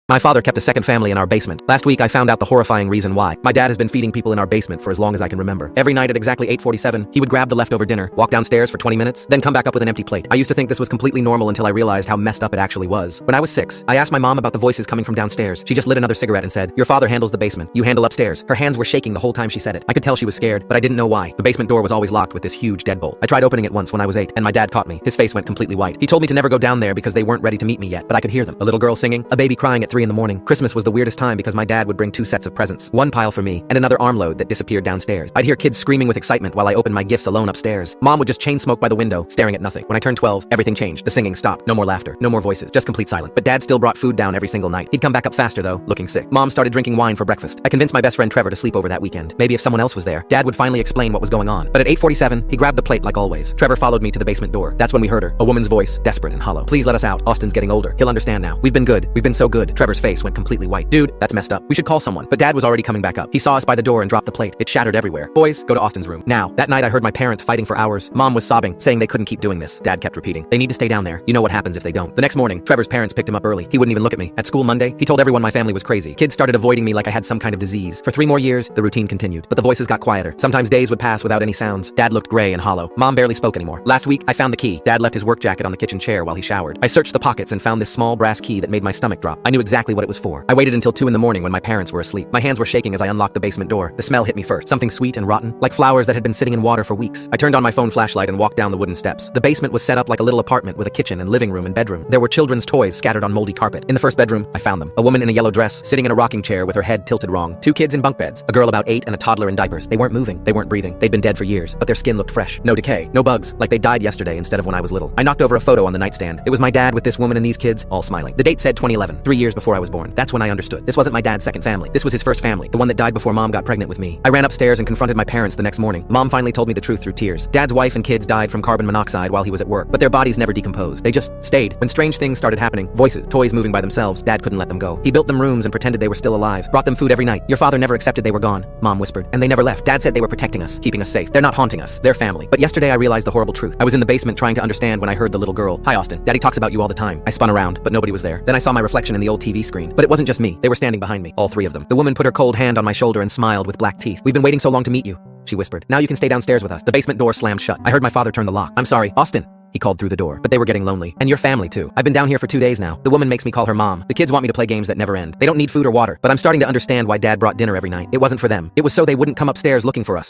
My father kept a second family in our basement. Last week I found out the horrifying reason why. My dad has been feeding people in our basement for as long as I can remember. Every night at exactly 8:47, he would grab the leftover dinner, walk downstairs for 20 minutes, then come back up with an empty plate. I used to think this was completely normal until I realized how messed up it actually was. When I was 6, I asked my mom about the voices coming from downstairs. She just lit another cigarette and said, "Your father handles the basement. You handle upstairs." Her hands were shaking the whole time she said it. I could tell she was scared, but I didn't know why. The basement door was always locked with this huge deadbolt. I tried opening it once when I was 8, and my dad caught me. His face went completely white. He told me to never go down there because they weren't ready to meet me yet, but I could hear them. A little girl singing, a baby crying at 3 in the morning. Christmas was the weirdest time because my dad would bring 2 sets of presents, one pile for me and another armload that disappeared downstairs. I'd hear kids screaming with excitement while I opened my gifts alone upstairs. Mom would just chain smoke by the window, staring at nothing. When I turned 12, everything changed. The singing stopped. No more laughter, no more voices, just complete silence. But dad still brought food down every single night. He'd come back up faster though, looking sick. Mom started drinking wine for breakfast. I convinced my best friend Trevor to sleep over that weekend. Maybe if someone else was there, dad would finally explain what was going on. But at 8:47, he grabbed the plate like always. Trevor followed me to the basement door. That's when we heard her, a woman's voice, desperate and hollow. "Please let us out. Austin's getting older. He'll understand now. We've been good. We've been so good." Trevor's face went completely white. "Dude, that's messed up. We should call someone." But dad was already coming back up. He saw us by the door and dropped the plate. It shattered everywhere. "Boys, go to Austin's room. Now." That night I heard my parents fighting for hours. Mom was sobbing, saying they couldn't keep doing this. Dad kept repeating, "They need to stay down there. You know what happens if they don't." The next morning, Trevor's parents picked him up early. He wouldn't even look at me. At school Monday, he told everyone my family was crazy. Kids started avoiding me like I had some kind of disease. For 3 more years, the routine continued. But the voices got quieter. Sometimes days would pass without any sounds. Dad looked gray and hollow. Mom barely spoke anymore. Last week, I found the key. Dad left his work jacket on the kitchen chair while he showered. I searched the pockets and found this small brass key that made my stomach drop. I knew exactly what it was for. I waited until 2 in the morning when my parents were asleep. My hands were shaking as I unlocked the basement door. The smell hit me first. Something sweet and rotten, like flowers that had been sitting in water for weeks. I turned on my phone flashlight and walked down the wooden steps. The basement was set up like a little apartment with a kitchen and living room and bedroom. There were children's toys scattered on moldy carpet. In the first bedroom, I found them. A woman in a yellow dress, sitting in a rocking chair with her head tilted wrong. 2 kids in bunk beds. A girl about 8 and a toddler in diapers. They weren't moving. They weren't breathing. They'd been dead for years, but their skin looked fresh. No decay. No bugs. Like they died yesterday instead of when I was little. I knocked over a photo on the nightstand. It was my dad with this woman and these kids, all smiling. The date said 2011, 3 years before I was born. That's when I understood. This wasn't my dad's second family. This was his first family, the one that died before Mom got pregnant with me. I ran upstairs and confronted my parents the next morning. Mom finally told me the truth through tears. Dad's wife and kids died from carbon monoxide while he was at work, but their bodies never decomposed. They just stayed. When strange things started happening, voices, toys moving by themselves, Dad couldn't let them go. He built them rooms and pretended they were still alive. Brought them food every night. "Your father never accepted they were gone," Mom whispered. "And they never left. Dad said they were protecting us, keeping us safe. They're not haunting us. They're family." But yesterday I realized the horrible truth. I was in the basement trying to understand when I heard the little girl, "Hi Austin, Daddy talks about you all the time." I spun around, but nobody was there. Then I saw my reflection in the old TV screen. But it wasn't just me. They were standing behind me, all 3 of them. The woman put her cold hand on my shoulder and smiled with black teeth. "We've been waiting so long to meet you," she whispered. "Now you can stay downstairs with us." The basement door slammed shut. I heard my father turn the lock. "I'm sorry, Austin," he called through the door. "But they were getting lonely. And your family too. I've been down here for 2 days now. The woman makes me call her mom. The kids want me to play games that never end. They don't need food or water. But I'm starting to understand why Dad brought dinner every night. It wasn't for them. It was so they wouldn't come upstairs looking for us.